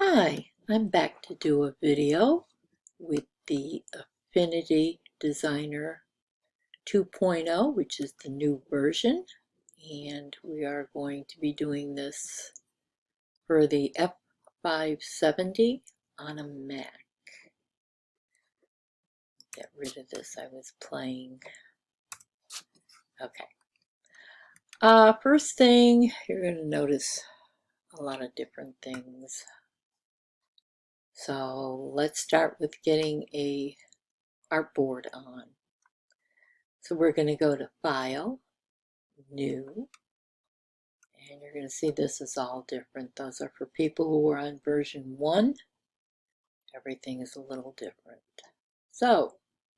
Hi, I'm back to do a video with the Affinity Designer 2.0, which is the new version, and we are going to be doing this for the F570 on a Mac. Get rid of this, I was playing. Okay. First thing, you're going to notice a lot of different things. So let's start with getting a artboard on. So we're going to go to File, New, and you're going to see this is all different. Those are for people who are on version 1. Everything is a little different. So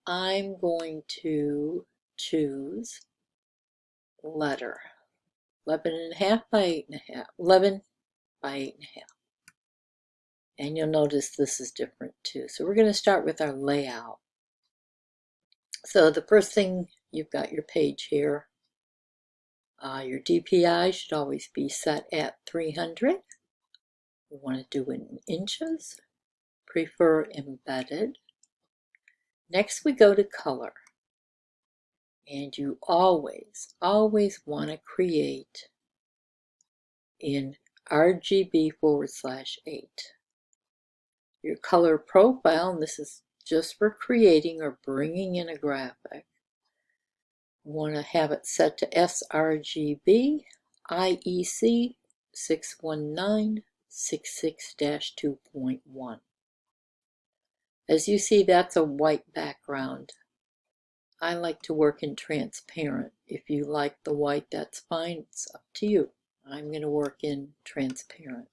I'm going to choose letter, 11.5 by 8.5, 11 by 8.5. And you'll notice this is different too. So we're going to start with our layout. So the first thing, you've got your page here. Your DPI should always be set at 300. We want to do it in inches. Prefer embedded. Next we go to color. And you always want to create in RGB/8. Your color profile, and this is just for creating or bringing in a graphic, you want to have it set to sRGB IEC 61966-2.1. As you see, that's a white background. I like to work in transparent. If you like the white, that's fine. It's up to you. I'm going to work in transparent.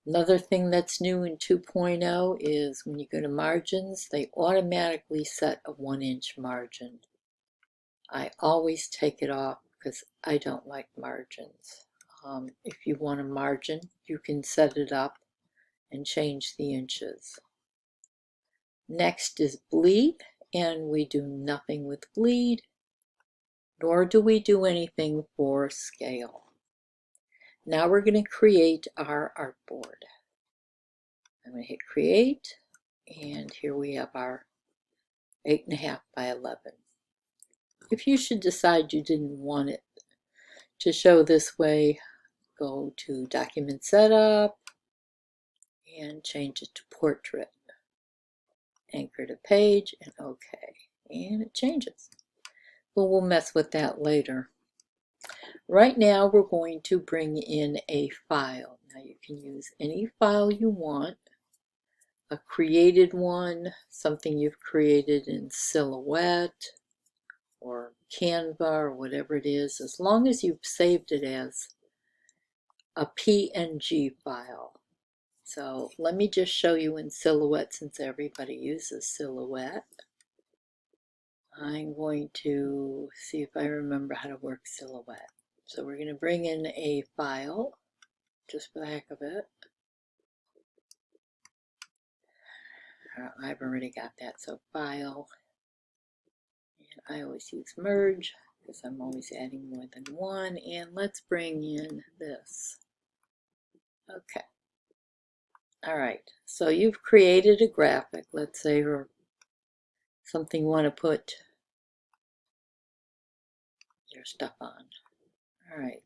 Another thing that's new in 2.0 is when you go to margins, they automatically set a 1-inch margin. I always take it off because I don't like margins. If you want a margin, you can set it up and change the inches. Next is bleed, and we do nothing with bleed, nor do we do anything for scale. Now we're going to create our artboard. I'm going to hit create, and here we have our 8.5 by 11. If you should decide you didn't want it to show this way, go to document setup and change it to portrait. Anchor to page and OK, and it changes. But we'll mess with that later. Right now we're going to bring in a file. Now you can use any file you want, a created one, something you've created in Silhouette or Canva or whatever it is, as long as you've saved it as a PNG file. So let me just show you in Silhouette, since everybody uses Silhouette. I'm going to see if I remember how to work Silhouette. So we're going to bring in a file, just for the heck of it. I've already got that, so file. And I always use merge, because I'm always adding more than one. And let's bring in this. Okay. All right, so you've created a graphic, let's say, or something you want to put your stuff on. All right,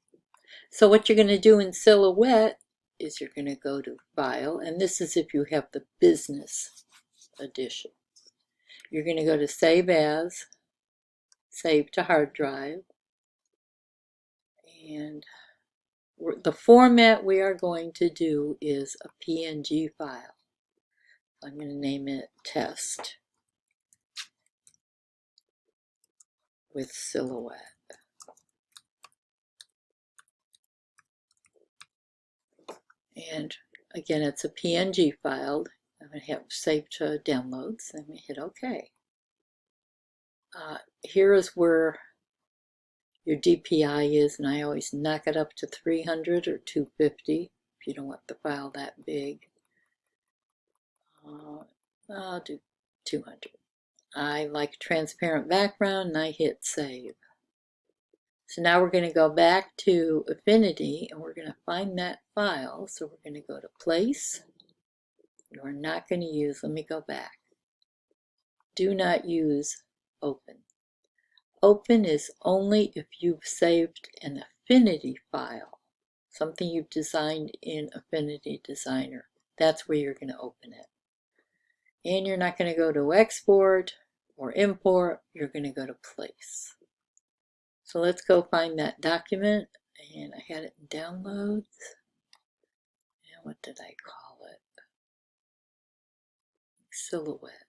so what you're going to do in Silhouette is you're going to go to File, and this is if you have the business edition. You're going to go to Save As, Save to Hard Drive, and the format we are going to do is a PNG file. I'm going to name it Test with Silhouette. And again, it's a PNG file. I'm going to have saved to downloads. I'm going to hit OK. Here is where your DPI is, and I always knock it up to 300 or 250 if you don't want the file that big. I'll do 200. I like transparent background, and I hit save. So now we're going to go back to Affinity and we're going to find that file. So we're going to go to Place. We're not going to use, let me go back. Do not use Open. Open is only if you've saved an Affinity file, something you've designed in Affinity Designer. That's where you're going to open it. And you're not going to go to Export or Import, you're going to go to Place. So let's go find that document, and I had it in Downloads. And what did I call it? Silhouette.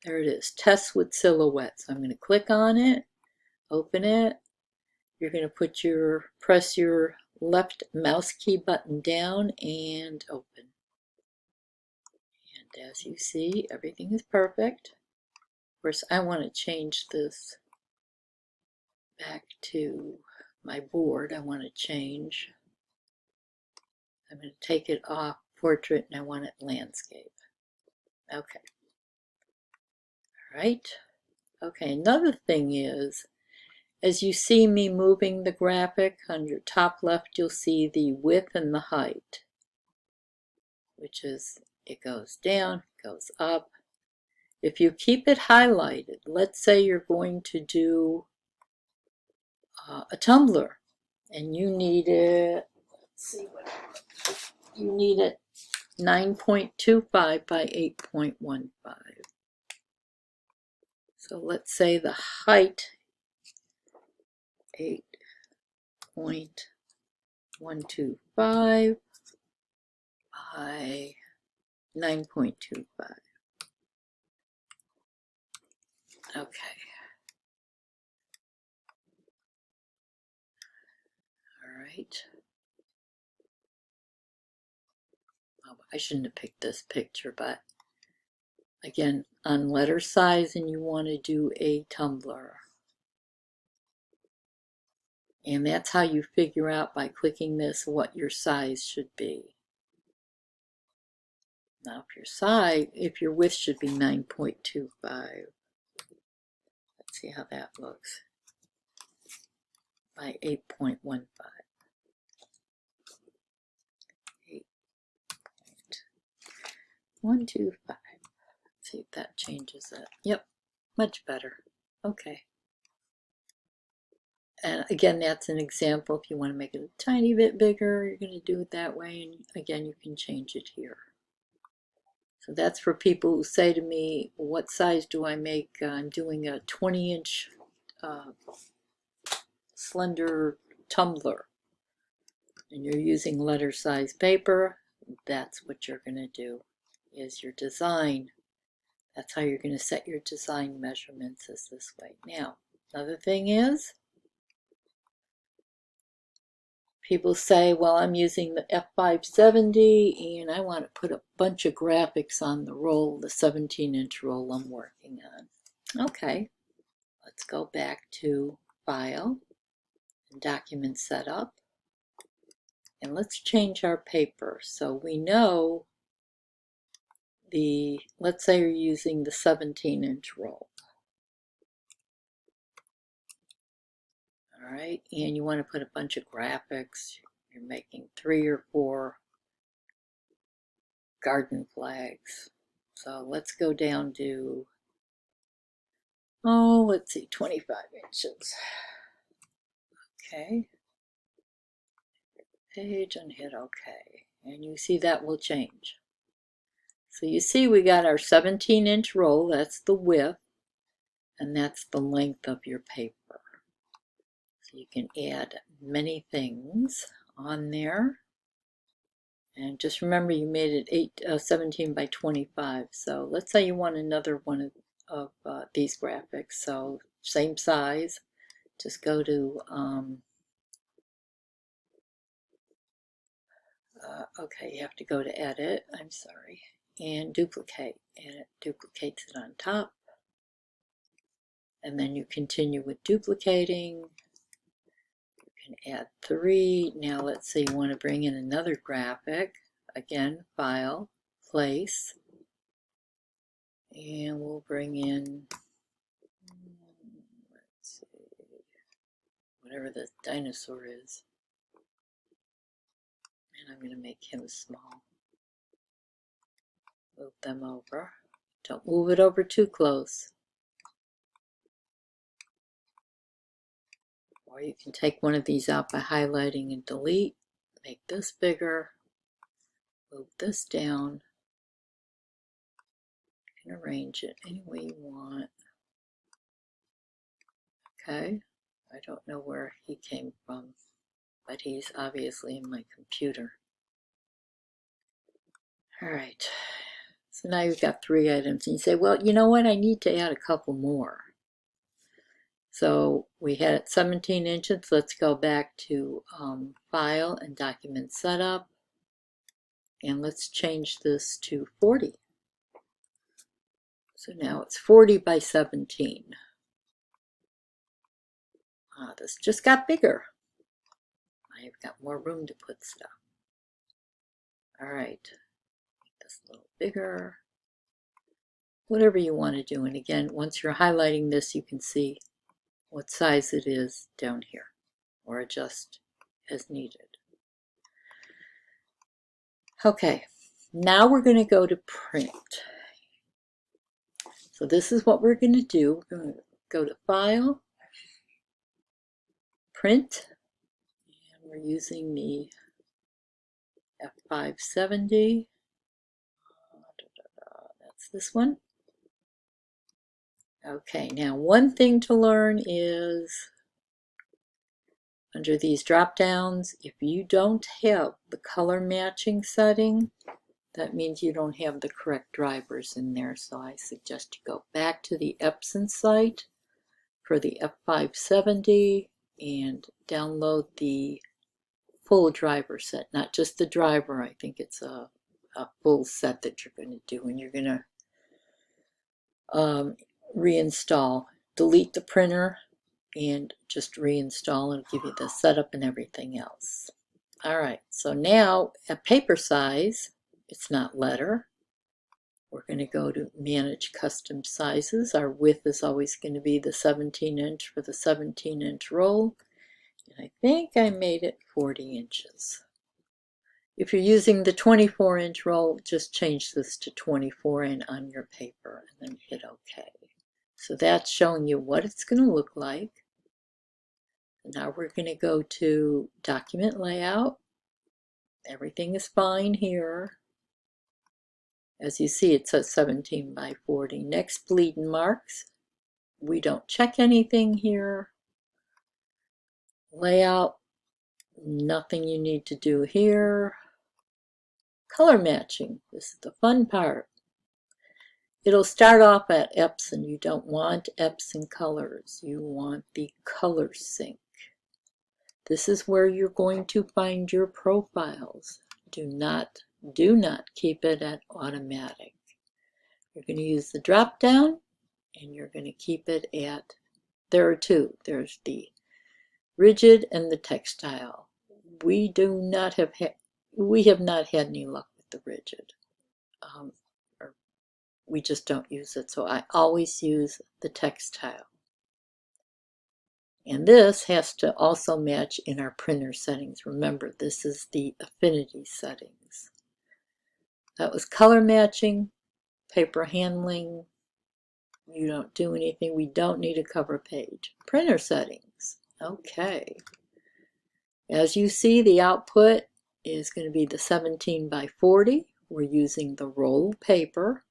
There it is, Test with Silhouette. So I'm going to click on it, open it. You're going to press your left mouse key button down and open. And as you see, everything is perfect. Of course, I want to change this back to my board. I want to change. I'm going to take it off Portrait and I want it Landscape. Okay. All right. Okay, another thing is, as you see me moving the graphic, on your top left you'll see the width and the height, which is, it goes down, goes up. If you keep it highlighted, let's say you're going to do a tumbler and you need it, let's see what you need it 9.25 by 8.15. So let's say the height 8.125 by 9.25. Okay. All right. Oh, I shouldn't have picked this picture, but again, on letter size, and you want to do a tumbler. And that's how you figure out by clicking this what your size should be. Now if your width should be 9.25. Let's see how that looks. By 8.15. 8.125. Let's see if that changes it. Yep, much better. Okay. And again, that's an example. If you want to make it a tiny bit bigger, you're going to do it that way. And again, you can change it here. So that's for people who say to me, what size do I make? I'm doing a 20-inch slender tumbler. And you're using letter size paper. That's what you're going to do, is your design. That's how you're going to set your design measurements, is this way. Now, another thing is, people say, well, I'm using the F570 and I want to put a bunch of graphics on the roll, the 17-inch roll I'm working on. Okay, let's go back to File, and Document Setup, and let's change our paper. So we know let's say you're using the 17-inch roll. All right, and you want to put a bunch of graphics. You're making 3 or 4 garden flags. So let's go down to, let's see, 25 inches. Okay. Page and hit OK. And you see that will change. So you see we got our 17-inch roll, that's the width, and that's the length of your paper. So you can add many things on there. And just remember you made it 17 by 25. So let's say you want another one of these graphics. So same size. Just go to, okay, you have to go to Edit, I'm sorry, and Duplicate. And it duplicates it on top. And then you continue with duplicating. You can add 3. Now let's say you want to bring in another graphic. Again, File, Place, and we'll bring in, let's see, whatever the dinosaur is. And I'm going to make him small. Move them over. Don't move it over too close. Or you can take one of these out by highlighting and delete. Make this bigger. Move this down. You can arrange it any way you want. Okay. I don't know where he came from, but he's obviously in my computer. All right. So now you've got 3 items, and you say, well, you know what? I need to add a couple more. So we had it 17 inches. Let's go back to File and Document Setup. And let's change this to 40. So now it's 40 by 17. This just got bigger. I've got more room to put stuff. All right. Make this a little bigger. Whatever you want to do. And again, once you're highlighting this, you can see what size it is down here, or adjust as needed. Okay, now we're going to go to print. So this is what we're going to do. We're going to go to File, Print, and we're using the F570. That's this one. Okay, now one thing to learn is under these drop downs, if you don't have the color matching setting, that means you don't have the correct drivers in there. So I suggest you go back to the Epson site for the F570 and download the full driver set, not just the driver. I think it's a full set that you're going to do, and you're going to reinstall. Delete the printer and just reinstall, and give you the setup and everything else. All right, so now at paper size, it's not letter. We're going to go to Manage Custom Sizes. Our width is always going to be the 17 inch for the 17 inch roll. And I think I made it 40 inches. If you're using the 24 inch roll, just change this to 24 in on your paper and then hit OK. So that's showing you what it's going to look like. Now we're going to go to Document Layout. Everything is fine here. As you see, it says 17 by 40. Next, bleed and marks. We don't check anything here. Layout, nothing you need to do here. Color matching, this is the fun part. It'll start off at Epson. You don't want Epson colors. You want the color sync. This is where you're going to find your profiles. Do not keep it at automatic. You're going to use the drop down and you're going to keep it at, there are two. There's the rigid and the textile. We have not had any luck with the rigid. Or we just don't use it. So I always use the textile. And this has to also match in our printer settings. Remember, this is the Affinity settings. That was color matching, paper handling. You don't do anything. We don't need a cover page. Printer settings. Okay. As you see, the output is going to be the 17 by 40. We're using the roll paper.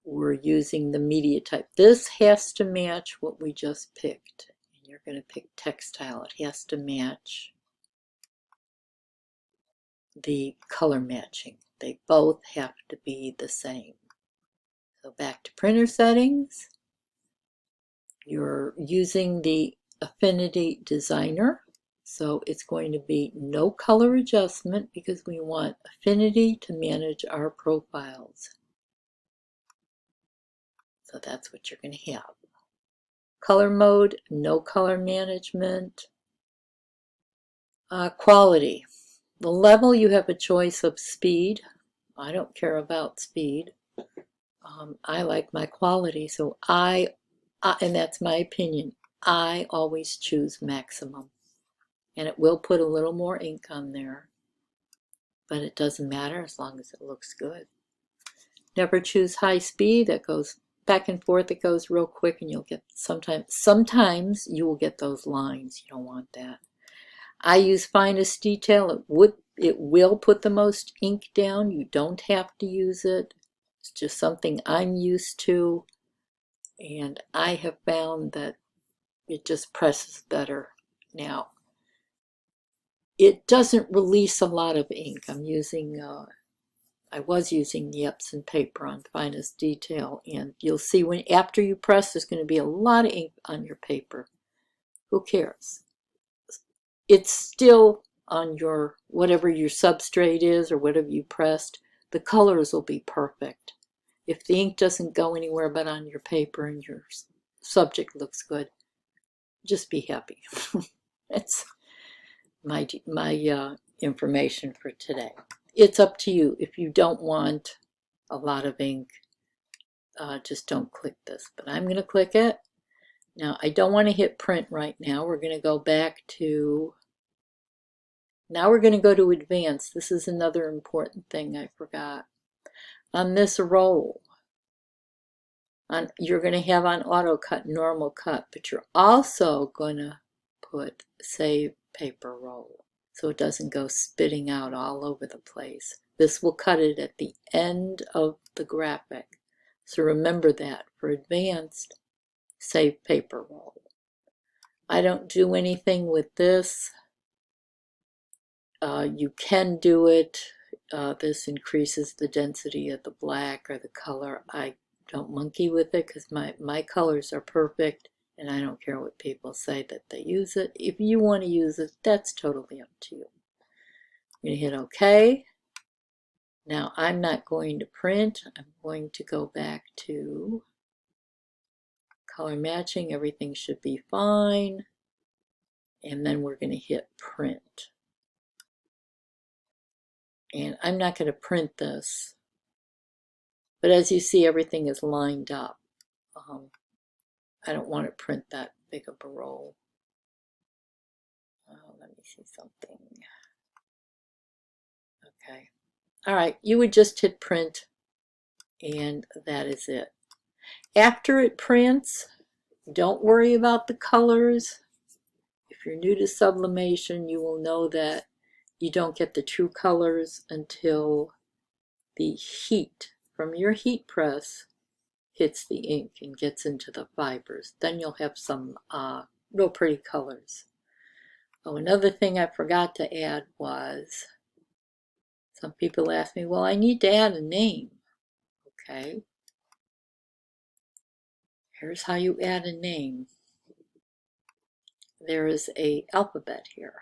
We're using the media type. This has to match what we just picked. And you're going to pick textile. It has to match the color matching. They both have to be the same. So back to printer settings. You're using the Affinity Designer. So it's going to be no color adjustment because we want Affinity to manage our profiles. So that's what you're going to have. Color mode, no color management. Quality. The level, you have a choice of speed. I don't care about speed. I like my quality, so and that's my opinion. I always choose maximum, and it will put a little more ink on there, but it doesn't matter as long as it looks good. Never choose high speed. That goes back and forth. It goes real quick, and you'll get sometimes you will get those lines. You don't want that. I use finest detail. It will put the most ink down. You don't have to use it. It's just something I'm used to, and I have found that it just presses better. Now, it doesn't release a lot of ink. I was using the Epson paper on finest detail, and you'll see after you press, there's going to be a lot of ink on your paper. Who cares? It's still on your whatever your substrate is or whatever you pressed. The colors will be perfect. If the ink doesn't go anywhere but on your paper and your subject looks good, just be happy. That's my information for today. It's up to you. If you don't want a lot of ink, just don't click this. But I'm going to click it. Now, I don't want to hit print right now. We're going to go back to, now we're going to go to advanced. This is another important thing I forgot. On this roll, you're going to have on auto cut, normal cut, but you're also going to put save paper roll so it doesn't go spitting out all over the place. This will cut it at the end of the graphic. So remember that for advanced, save paper roll. I don't do anything with this. You can do it. This increases the density of the black or the color. I don't monkey with it because my colors are perfect, and I don't care what people say that they use it. If you want to use it, that's totally up to you. You're going to hit OK. Now I'm not going to print. I'm going to go back to color matching. Everything should be fine. And then we're going to hit print. And I'm not going to print this. But as you see, everything is lined up. I don't want to print that big of a roll. Let me see something. Okay. All right, you would just hit print, and that is it. After it prints, don't worry about the colors. If you're new to sublimation, you will know that you don't get the true colors until the heat from your heat press hits the ink and gets into the fibers. Then you'll have some real pretty colors. Oh, another thing I forgot to add was, some people ask me, well, I need to add a name. Okay. Here's how you add a name. There is an alphabet here.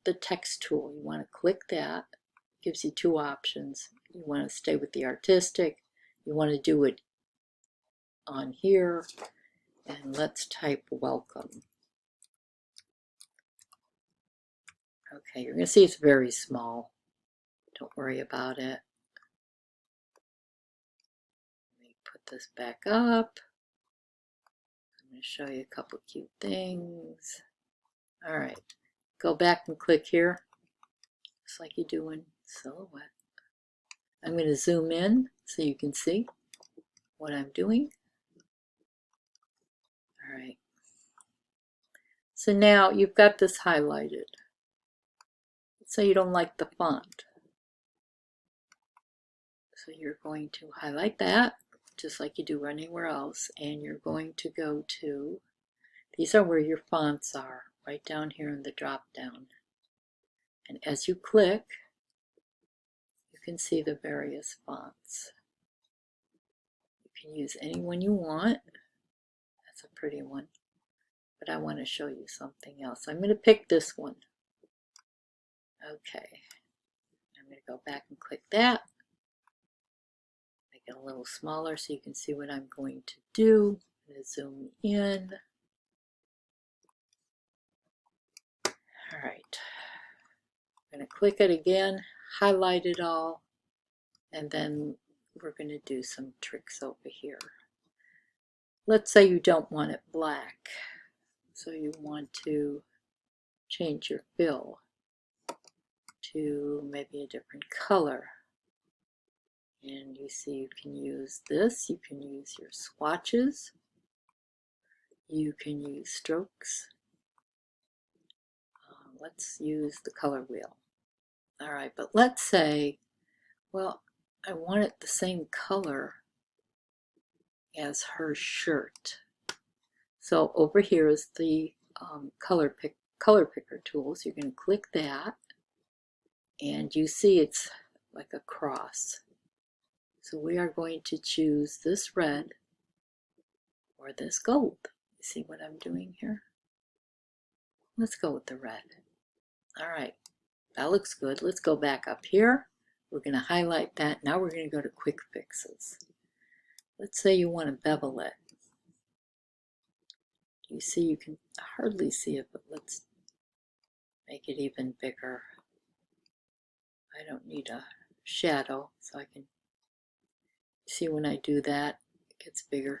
The text tool, you want to click that. It gives you two options. You want to stay with the artistic. You want to do it on here. And let's type welcome. Okay, you're going to see it's very small. Don't worry about it. Let me put this back up. I'm going to show you a couple cute things. All right, go back and click here, just like you do in Silhouette. I'm going to zoom in so you can see what I'm doing. All right. So now you've got this highlighted. So you don't like the font. So you're going to highlight that, just like you do anywhere else, and you're going to go to, these are where your fonts are, right down here in the drop down. And as you click, you can see the various fonts. You can use any one you want. That's a pretty one. But I want to show you something else. I'm going to pick this one. Okay. I'm going to go back and click that. Make it a little smaller so you can see what I'm going to do. I'm going to zoom in. All right. I'm going to click it again, highlight it all, and then we're going to do some tricks over here. Let's say you don't want it black. So you want to change your fill to maybe a different color. And you see you can use this, you can use your swatches, you can use strokes. Let's use the color wheel. All right, but let's say, well, I want it the same color as her shirt. So over here is the color picker tools. You're going to click that, and you see it's like a cross. So we are going to choose this red or this gold. You see what I'm doing here? Let's go with the red. All right, that looks good. Let's go back up here. We're going to highlight that. Now we're going to go to quick fixes. Let's say you want to bevel it. You see, you can hardly see it, but let's make it even bigger. I don't need a shadow, so I can see when I do that, it gets bigger.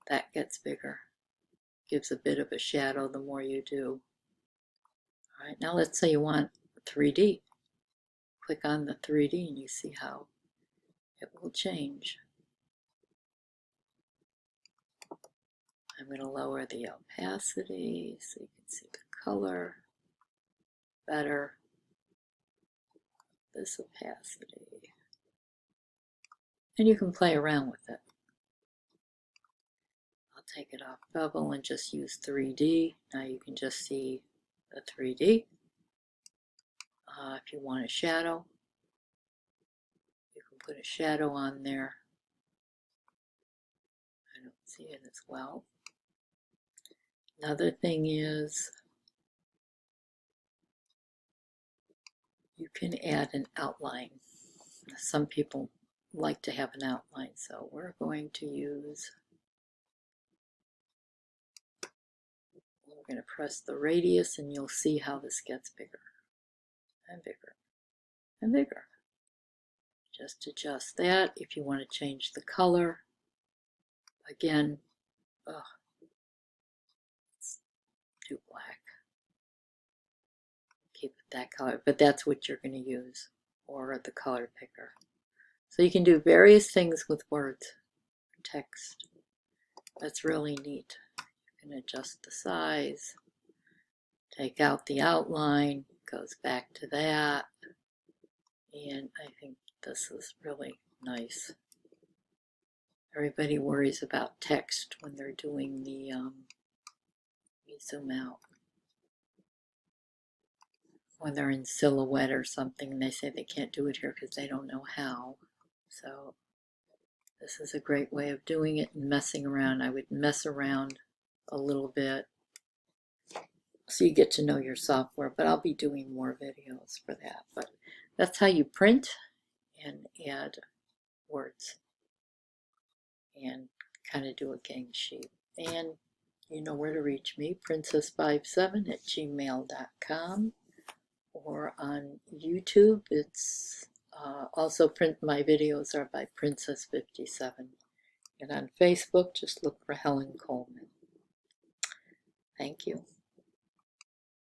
That gets bigger. Gives a bit of a shadow the more you do. All right, now let's say you want 3D. Click on the 3D and you see how it will change. I'm going to lower the opacity so you can see the color better. This opacity. And you can play around with it. I'll take it off bevel and just use 3D. Now you can just see the 3D. If you want a shadow, you can put a shadow on there. I don't see it as well. Another thing is you can add an outline. Some people like to have an outline, so we're going to use, we're going to press the radius and you'll see how this gets bigger and bigger and bigger. Just adjust that. If you want to change the color, again, it's too black. Keep it that color, but that's what you're going to use, or the color picker. So you can do various things with words, text. That's really neat. You can adjust the size, take out the outline, goes back to that, and I think this is really nice. Everybody worries about text when they're doing the, let me zoom out. When they're in silhouette or something, they say they can't do it here because they don't know how. So this is a great way of doing it and messing around. I would mess around a little bit so you get to know your software, but I'll be doing more videos for that. But that's how you print and add words and kind of do a gang sheet. And you know where to reach me, princess57@gmail.com, or on YouTube. It's also my videos are by Princess57. And on Facebook, just look for Helen Coleman. Thank you.